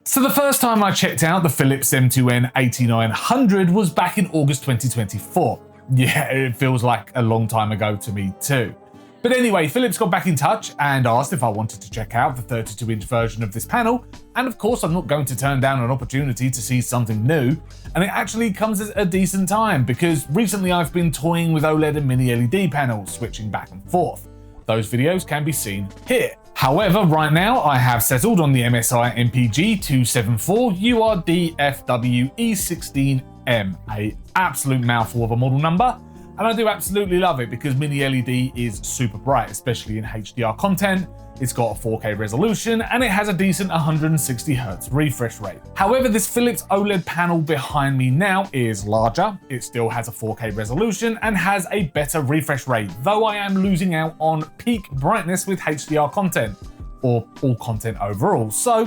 So the first time I checked out the Philips M2N 8900 was back in August 2024. Yeah, it feels like a long time ago to me too. But anyway, Philips got back in touch and asked if I wanted to check out the 32-inch version of this panel, and of course I'm not going to turn down an opportunity to see something new, and it actually comes at a decent time because recently I've been toying with OLED and mini LED panels, switching back and forth. Those videos can be seen here. However, right now I have settled on the MSI MPG 274 URDFWE16M, a absolute mouthful of a model number. And I do absolutely love it because mini LED is super bright, especially in HDR content. It's got a 4K resolution and it has a decent 160Hz refresh rate. However, this Philips OLED panel behind me now is larger. It still has a 4K resolution and has a better refresh rate, though I am losing out on peak brightness with HDR content, or all content overall. So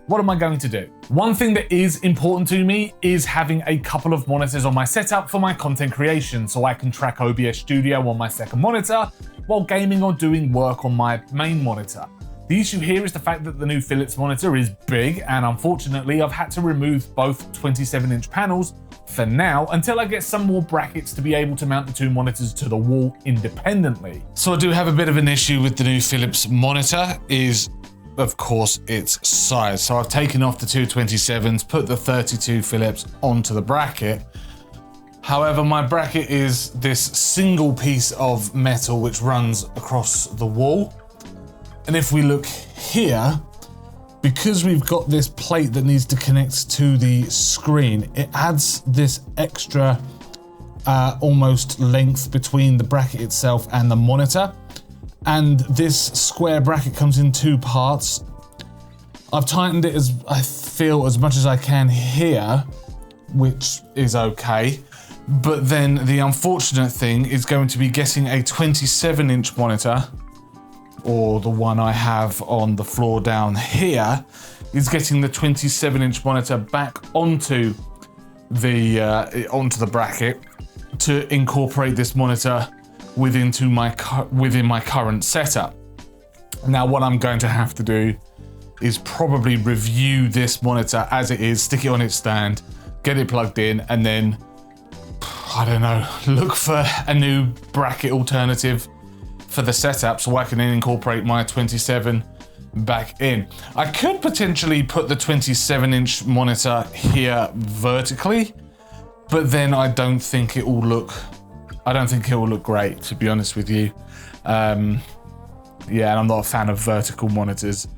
what am I going to do? One thing that is important to me is having a couple of monitors on my setup for my content creation so I can track OBS Studio on my second monitor while gaming or doing work on my main monitor. The issue here is the fact that the new Philips monitor is big, and unfortunately I've had to remove both 27-inch panels for now until I get some more brackets to be able to mount the two monitors to the wall independently. So I do have a bit of an issue with the new Philips monitor is, of course, its size. So I've taken off the two 27s, put the 32 Philips onto the bracket. However, my bracket is this single piece of metal which runs across the wall. And if we look here, because we've got this plate that needs to connect to the screen, it adds this extra almost length between the bracket itself and the monitor. And this square bracket comes in two parts. I've tightened it as I feel as much as I can here, which is okay. But then the unfortunate thing is going to be getting a 27-inch monitor, or the one I have on the floor down here, is getting the 27-inch monitor back onto the bracket to incorporate this monitor within my current setup. Now what I'm going to have to do is probably review this monitor as it is, stick it on its stand, get it plugged in, and then, I don't know, look for a new bracket alternative for the setup so I can then incorporate my 27 back in. I could potentially put the 27-inch monitor here vertically, but then I don't think it will look great, to be honest with you. Yeah, and I'm not a fan of vertical monitors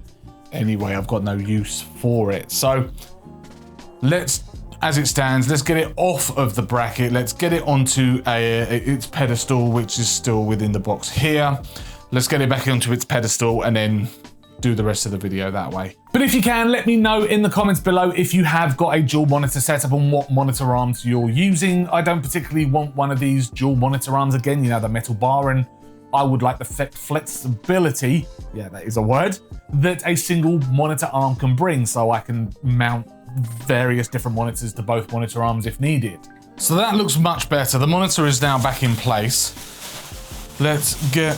anyway. I've got no use for it. So as it stands, let's get it off of the bracket. Let's get it onto its pedestal, which is still within the box here. Let's get it back onto its pedestal and then do the rest of the video that way. But if you can, let me know in the comments below if you have got a dual monitor setup and what monitor arms you're using. I don't particularly want one of these dual monitor arms again, you know, the metal bar, and I would like the flexibility, yeah, that is a word, that a single monitor arm can bring so I can mount various different monitors to both monitor arms if needed. So that looks much better. The monitor is now back in place. Let's get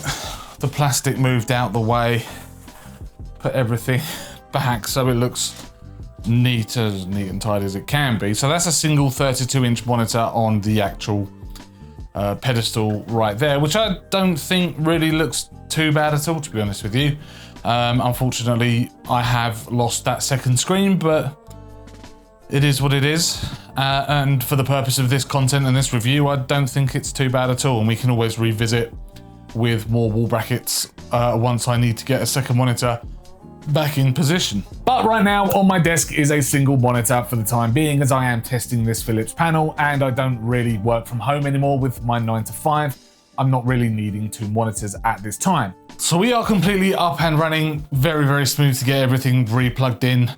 the plastic moved out the way, put everything back so it looks neat and tidy as it can be. So that's a single 32-inch monitor on the actual pedestal right there, which I don't think really looks too bad at all, to be honest with you. Unfortunately, I have lost that second screen, but it is what it is. And for the purpose of this content and this review, I don't think it's too bad at all. And we can always revisit with more wall brackets once I need to get a second monitor back in position. But right now on my desk is a single monitor for the time being, as I am testing this Philips panel and I don't really work from home anymore with my 9 to 5. I'm not really needing two monitors at this time. So we are completely up and running, very, very smooth to get everything re-plugged in.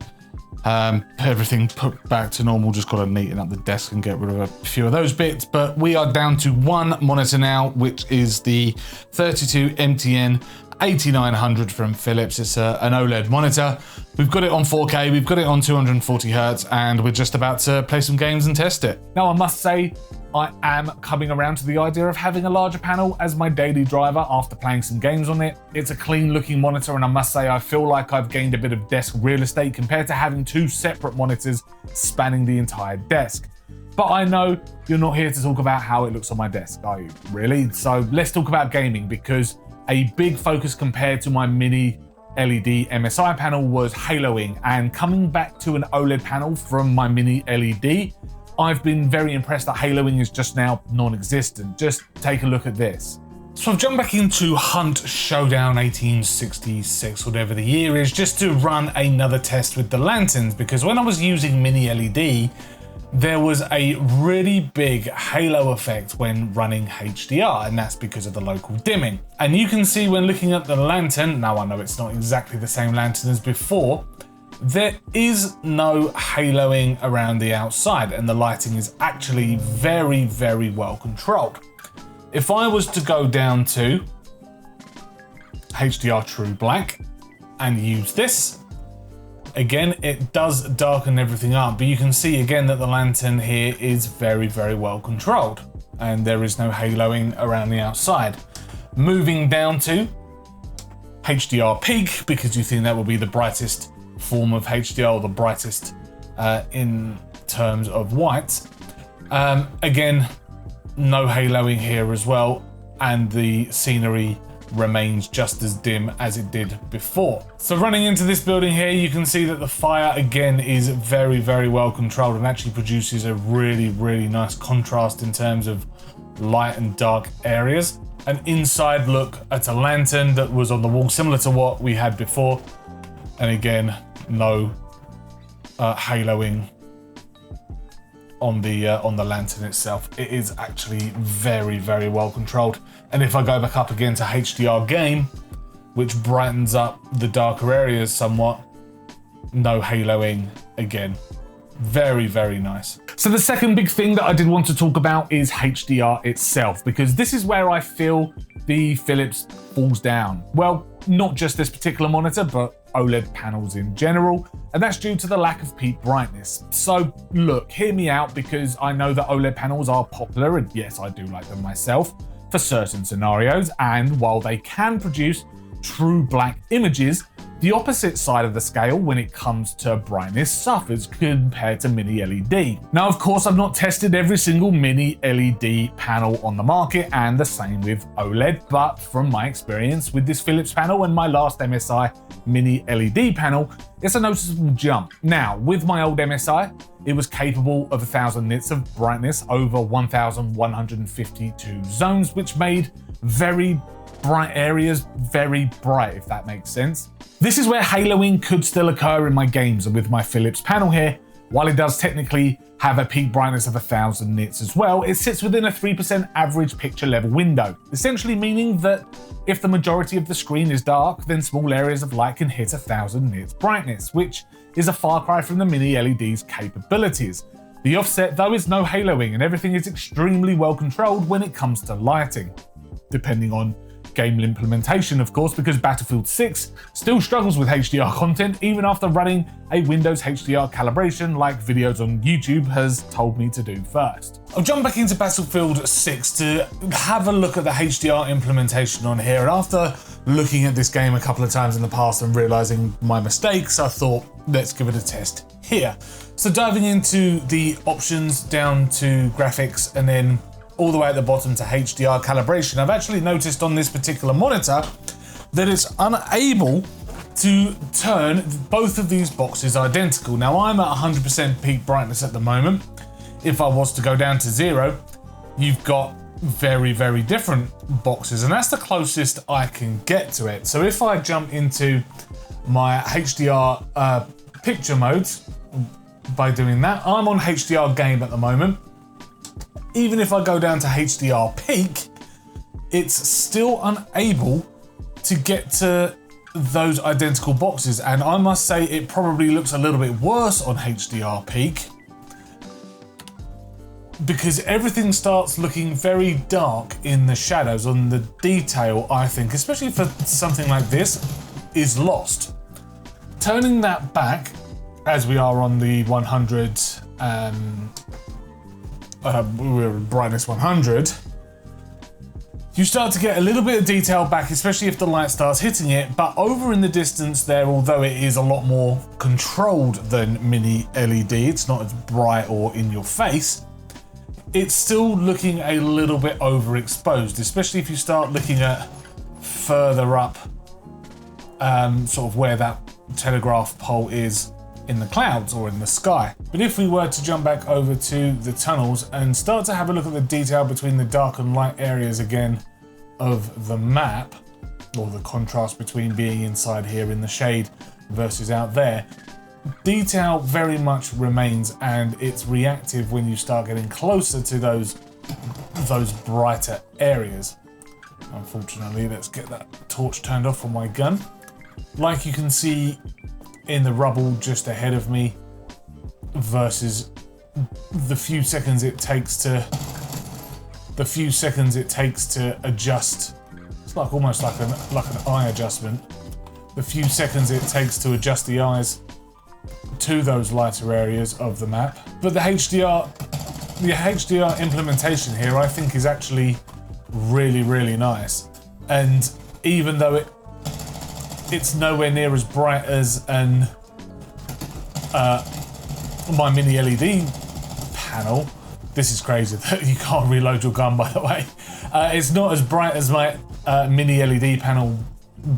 Everything put back to normal, just got to neaten up the desk and get rid of a few of those bits. But we are down to one monitor now, which is the 32 MTN 8900 from Philips. It's an OLED monitor. We've got it on 4K, we've got it on 240 Hz, and we're just about to play some games and test it. Now I must say, I am coming around to the idea of having a larger panel as my daily driver after playing some games on it. It's a clean looking monitor, and I must say I feel like I've gained a bit of desk real estate compared to having two separate monitors spanning the entire desk. But I know you're not here to talk about how it looks on my desk, are you? Really? So let's talk about gaming, because a big focus compared to my mini LED MSI panel was haloing, and coming back to an OLED panel from my mini LED, I've been very impressed that haloing is just now non-existent. Just take a look at this. So I've jumped back into Hunt Showdown 1866, whatever the year is, just to run another test with the lanterns, because when I was using mini LED, there was a really big halo effect when running HDR, and that's because of the local dimming. And you can see when looking at the lantern, now I know it's not exactly the same lantern as before, there is no haloing around the outside, and the lighting is actually very, very well controlled. If I was to go down to HDR True Black and use this, again, it does darken everything up, but you can see again that the lantern here is very, very well controlled, and there is no haloing around the outside. Moving down to HDR Peak, because you think that will be the brightest form of HDR, or the brightest in terms of white. Again, no haloing here as well, and the scenery remains just as dim as it did before. So running into this building here, you can see that the fire again is very, very well controlled, and actually produces a really, really nice contrast in terms of light and dark areas. An inside look at a lantern that was on the wall, similar to what we had before, and again, no haloing on the lantern itself. It is actually very, very well controlled. And if I go back up again to HDR Game, which brightens up the darker areas somewhat, no haloing again. Very, very nice. So the second big thing that I did want to talk about is HDR itself, because this is where I feel the Philips falls down. Well, not just this particular monitor, but OLED panels in general, and that's due to the lack of peak brightness. So look, hear me out, because I know that OLED panels are popular, and yes, I do like them myself for certain scenarios, and while they can produce true black images, the opposite side of the scale when it comes to brightness suffers compared to mini LED. Now, of course, I've not tested every single mini LED panel on the market, and the same with OLED, but from my experience with this Philips panel and my last MSI mini LED panel, it's a noticeable jump. Now, with my old MSI, it was capable of 1000 nits of brightness over 1152 zones, which made very bright areas very bright, if that makes sense. This is where haloing could still occur in my games, and with my Philips panel here, while it does technically have a peak brightness of 1000 nits as well, it sits within a 3% average picture level window, essentially meaning that if the majority of the screen is dark, then small areas of light can hit 1000 nits brightness, which is a far cry from the mini LED's capabilities. The offset though is no haloing, and everything is extremely well controlled when it comes to lighting, depending on game implementation, of course, because Battlefield 6 still struggles with HDR content even after running a Windows HDR calibration like videos on YouTube has told me to do first. I'll jump back into Battlefield 6 to have a look at the HDR implementation on here, and after looking at this game a couple of times in the past and realizing my mistakes, I thought, let's give it a test here. So diving into the options down to graphics and then all the way at the bottom to HDR calibration, I've actually noticed on this particular monitor that it's unable to turn both of these boxes identical. Now, I'm at 100% peak brightness at the moment. If I was to go down to 0, you've got very, very different boxes, and that's the closest I can get to it. So if I jump into my HDR picture modes by doing that, I'm on HDR Game at the moment. Even if I go down to HDR Peak, it's still unable to get to those identical boxes. And I must say it probably looks a little bit worse on HDR Peak, because everything starts looking very dark in the shadows, and the detail, I think, especially for something like this, is lost. Turning that back, as we are on the 100 we're brightness 100, you start to get a little bit of detail back, especially if the light starts hitting it. But over in the distance there, although it is a lot more controlled than mini LED, it's not as bright or in your face, it's still looking a little bit overexposed, especially if you start looking at further up, sort of where that telegraph pole is in the clouds or in the sky. But if we were to jump back over to the tunnels and start to have a look at the detail between the dark and light areas again of the map, or the contrast between being inside here in the shade versus out there, detail very much remains, and it's reactive when you start getting closer to those brighter areas. Unfortunately, let's get that torch turned off on my gun. Like you can see in the rubble just ahead of me versus the few seconds it takes to adjust. It's like almost like an eye adjustment. The few seconds it takes to adjust the eyes to those lighter areas of the map. But the HDR implementation here, I think, is actually really, really nice. And even though it's nowhere near as bright as my mini LED panel. This is crazy that you can't reload your gun, by the way. It's not as bright as my mini LED panel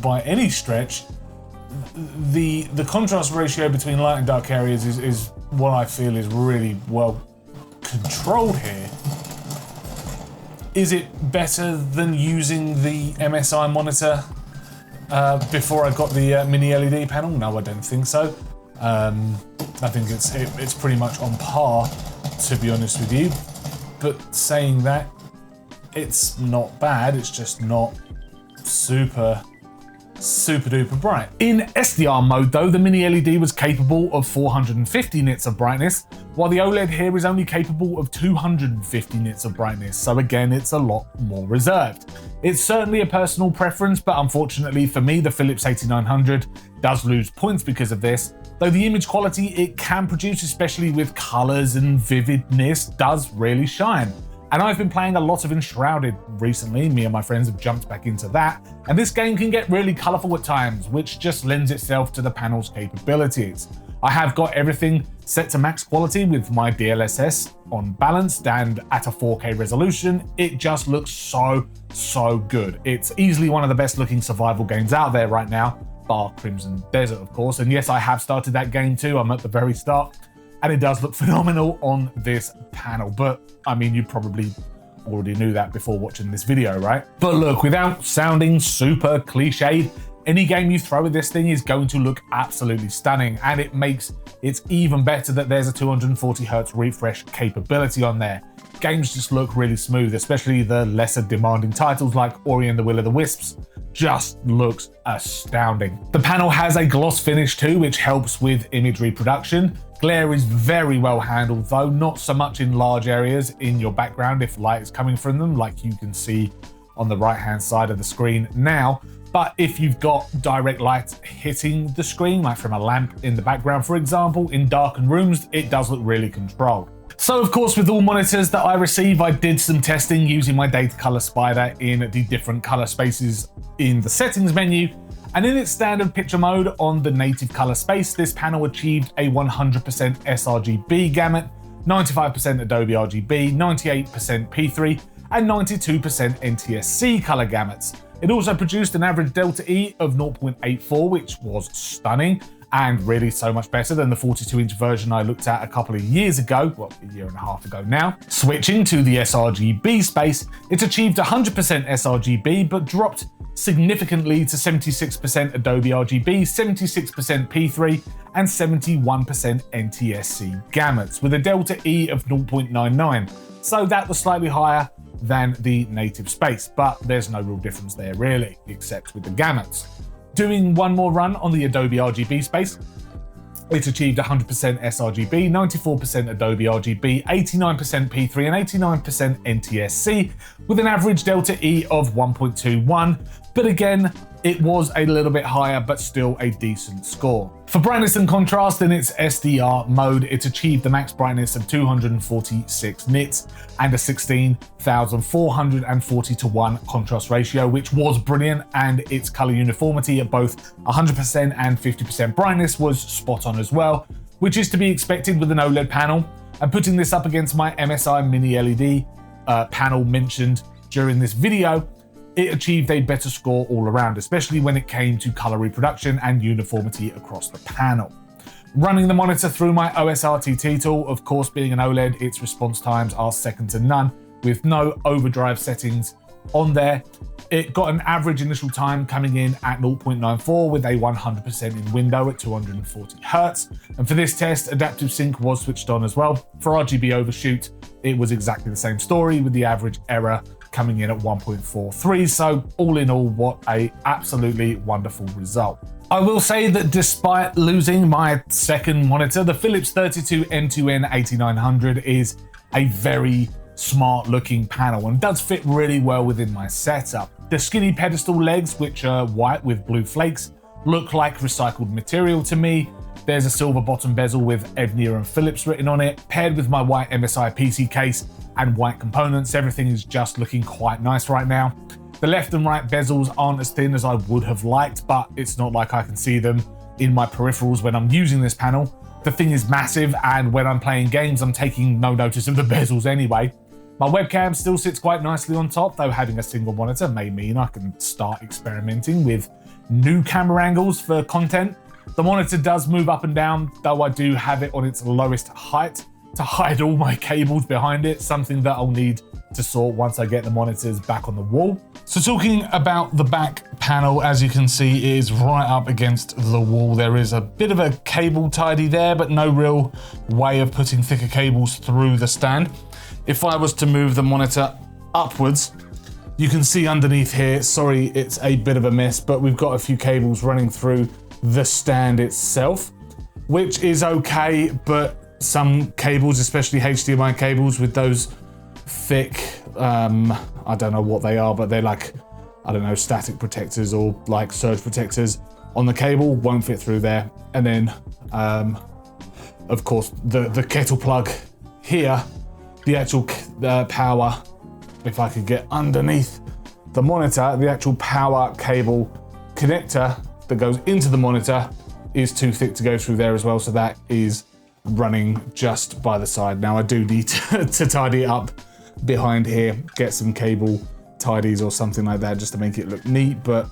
by any stretch. The contrast ratio between light and dark areas is what I feel is really well controlled here. Is it better than using the MSI monitor before I got the mini LED panel? No, I don't think so. I think it's pretty much on par, to be honest with you. But saying that, it's not bad. It's just not super duper bright. In SDR mode though, the mini LED was capable of 450 nits of brightness, while the OLED here is only capable of 250 nits of brightness, so again it's a lot more reserved. It's certainly a personal preference, but unfortunately for me the Philips 8900 does lose points because of this, though the image quality it can produce, especially with colours and vividness, does really shine. And I've been playing a lot of Enshrouded recently. Me and my friends have jumped back into that. And this game can get really colourful at times, which just lends itself to the panel's capabilities. I have got everything set to max quality with my DLSS on balanced and at a 4K resolution. It just looks so good. It's easily one of the best looking survival games out there right now, bar Crimson Desert, of course. And yes, I have started that game too. I'm at the very start. And it does look phenomenal on this panel. But I mean, you probably already knew that before watching this video, right? But look, without sounding super cliched, any game you throw at this thing is going to look absolutely stunning. And it makes it even better that there's a 240 Hz refresh capability on there. Games just look really smooth, especially the lesser demanding titles like Ori and the Will of the Wisps. Just looks astounding. The panel has a gloss finish too, which helps with image reproduction. Glare is very well handled though, not so much in large areas in your background if light is coming from them, like you can see on the right hand side of the screen now. But if you've got direct light hitting the screen, like from a lamp in the background, for example, in darkened rooms, it does look really controlled. So of course, with all monitors that I receive, I did some testing using my data color spider in the different color spaces in the settings menu. And in its standard picture mode on the native color space, this panel achieved a 100% sRGB gamut, 95% Adobe RGB, 98% P3, and 92% NTSC color gamuts. It also produced an average delta E of 0.84, which was stunning, and really so much better than the 42-inch version I looked at a couple of years ago, well, a year and a half ago now. Switching to the sRGB space, it achieved 100% sRGB, but dropped significantly to 76% Adobe RGB, 76% P3, and 71% NTSC gamuts, with a delta E of 0.99. So that was slightly higher than the native space, but there's no real difference there really, except with the gamuts. Doing one more run on the Adobe RGB space, it achieved 100% sRGB, 94% Adobe RGB, 89% P3, and 89% NTSC, with an average delta E of 1.21. But again, it was a little bit higher, but still a decent score. For brightness and contrast in its SDR mode, it achieved the max brightness of 246 nits and a 16,440 to 1 contrast ratio, which was brilliant, and its color uniformity at both 100% and 50% brightness was spot on as well, which is to be expected with an OLED panel. And putting this up against my MSI mini LED panel mentioned during this video, it achieved a better score all around, especially when it came to color reproduction and uniformity across the panel. Running the monitor through my OSRTT tool, of course being an OLED, its response times are second to none, with no overdrive settings on there. It got an average initial time coming in at 0.94 with a 100% in window at 240 Hz. And for this test, adaptive sync was switched on as well. For RGB overshoot, it was exactly the same story with the average error coming in at 1.43. So all in all, what a absolutely wonderful result. I will say that despite losing my second monitor, the Philips 32N2N 8900 is a very smart looking panel and does fit really well within my setup. The skinny pedestal legs, which are white with blue flakes, look like recycled material to me. There's a silver bottom bezel with Evnia and Philips written on it. Paired with my white MSI PC case and white components, everything is just looking quite nice right now. The left and right bezels aren't as thin as I would have liked, but it's not like I can see them in my peripherals when I'm using this panel. The thing is massive, and when I'm playing games, I'm taking no notice of the bezels anyway. My webcam still sits quite nicely on top, though having a single monitor may mean I can start experimenting with new camera angles for content. The monitor does move up and down, though I do have it on its lowest height to hide all my cables behind it, something that I'll need to sort once I get the monitors back on the wall. So talking about the back panel, as you can see, it is right up against the wall. There is a bit of a cable tidy there, but no real way of putting thicker cables through the stand. If I was to move the monitor upwards, you can see underneath here, sorry, it's a bit of a mess, but we've got a few cables running through the stand itself, which is okay, but some cables, especially HDMI cables with those thick, I don't know what they are, but they're like, I don't know, static protectors or like surge protectors on the cable, won't fit through there. And then, of course, the kettle plug here, the actual power, if I could get underneath the monitor, the actual power cable connector that goes into the monitor is too thick to go through there as well. So that is running just by the side. Now I do need to tidy it up behind here, get some cable tidies or something like that just to make it look neat, but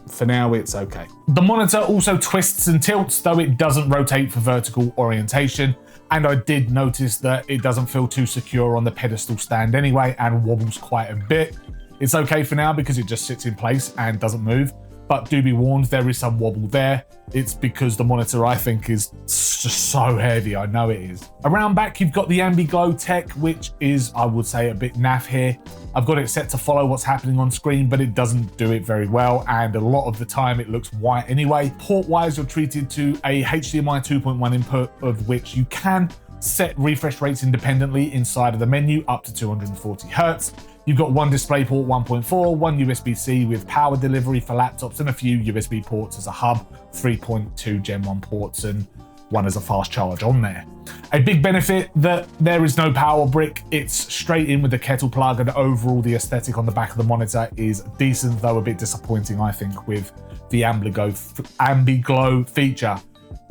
for now it's okay. The monitor also twists and tilts, though it doesn't rotate for vertical orientation. And I did notice that it doesn't feel too secure on the pedestal stand anyway and wobbles quite a bit. It's okay for now because it just sits in place and doesn't move. But do be warned, there is some wobble there. It's because the monitor, I think, is just so heavy. I know it is. Around back, you've got the Ambi-Glow tech, which is, I would say, a bit naff here. I've got it set to follow what's happening on screen, but it doesn't do it very well. And a lot of the time it looks white anyway. Port-wise, you're treated to a HDMI 2.1 input, of which you can set refresh rates independently inside of the menu up to 240 Hz. You've got one DisplayPort 1.4, one USB-C with power delivery for laptops, and a few USB ports as a hub, 3.2 Gen 1 ports, and one as a fast charge on there. A big benefit that there is no power brick. It's straight in with the kettle plug, and overall the aesthetic on the back of the monitor is decent, though a bit disappointing, I think, with the Ambi-Glow feature.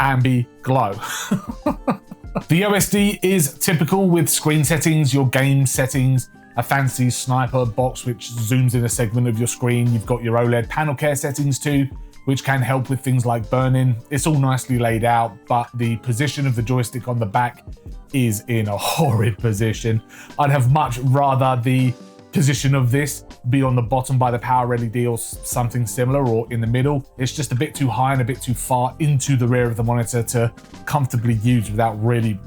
Ambi-Glow. The OSD is typical with screen settings, your game settings, a fancy sniper box which zooms in a segment of your screen. You've got your OLED panel care settings too, which can help with things like burn-in. It's all nicely laid out, but the position of the joystick on the back is in a horrid position. I'd have much rather the position of this be on the bottom by the power LED or something similar, or in the middle. It's just a bit too high and a bit too far into the rear of the monitor to comfortably use without really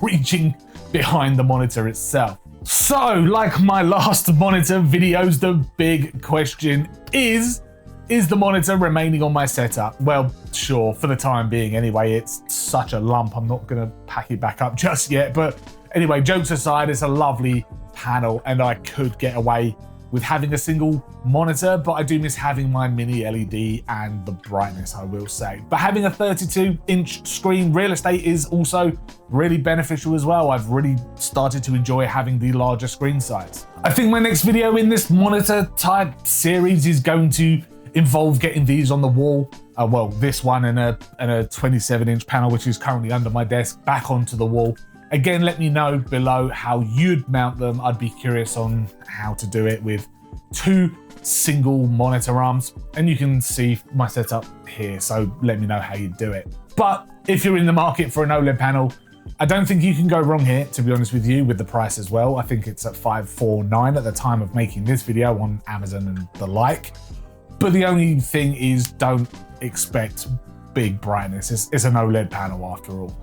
reaching behind the monitor itself. So, like my last monitor videos, the big question is the monitor remaining on my setup? Well, sure, for the time being anyway. It's such a lump, I'm not gonna pack it back up just yet. But anyway, jokes aside, it's a lovely panel and I could get away with having a single monitor, but I do miss having my mini LED and the brightness, I will say. But having a 32-inch screen real estate is also really beneficial as well. I've really started to enjoy having the larger screen size. I think my next video in this monitor type series is going to involve getting these on the wall. Well, this one and a 27-inch panel, which is currently under my desk, back onto the wall. Again, let me know below how you'd mount them. I'd be curious on how to do it with 2 single monitor arms. And you can see my setup here, so let me know how you do it. But if you're in the market for an OLED panel, I don't think you can go wrong here, to be honest with you, with the price as well. I think it's at $549 at the time of making this video on Amazon and the like. But the only thing is, don't expect big brightness. It's an OLED panel after all.